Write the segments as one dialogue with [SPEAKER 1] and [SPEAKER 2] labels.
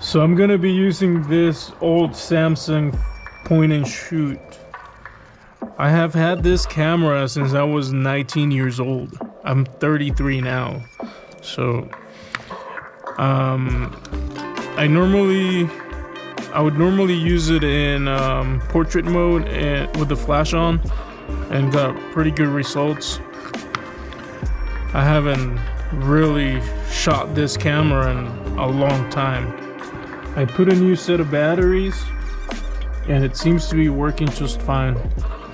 [SPEAKER 1] So I'm gonna be using this old Samsung point and shoot. I have had this camera since I was 19 years old. I'm 33 now. So I would normally use it in portrait mode and with the flash on, and got pretty good results. I haven't really shot this camera in a long time. I put a new set of batteries and it seems to be working just fine.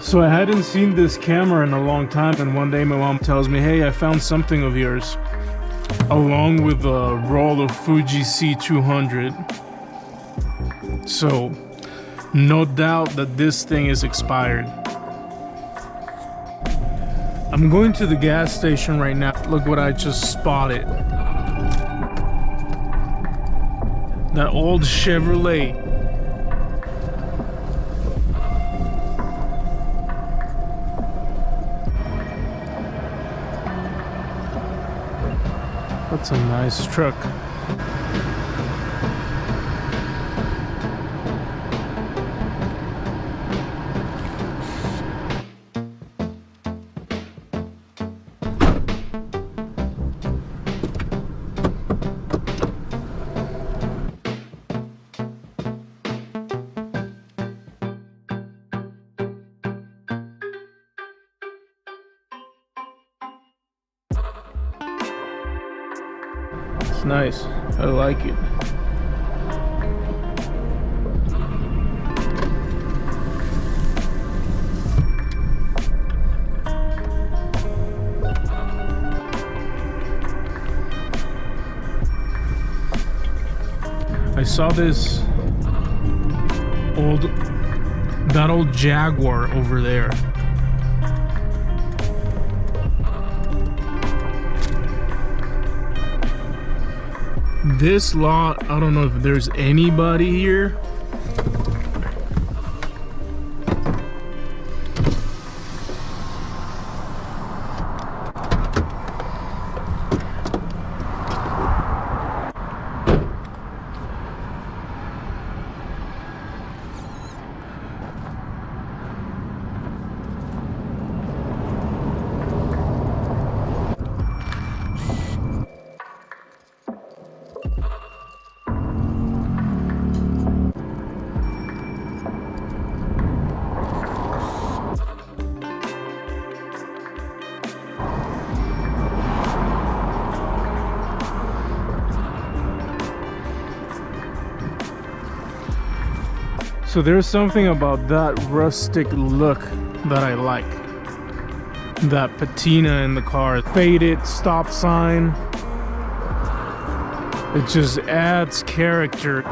[SPEAKER 1] So I hadn't seen this camera in a long time, and one day my mom tells me, hey, I found something of yours, along with a roll of Fuji c200. So no doubt that this thing is expired. I'm going to the gas station right now. Look what I just spotted. That old Chevrolet. That's a nice truck. It's nice. I like it. I saw that old Jaguar over there. This lot, I don't know if there's anybody here. So there's something about that rustic look that I like. That patina in the car, faded stop sign. It just adds character.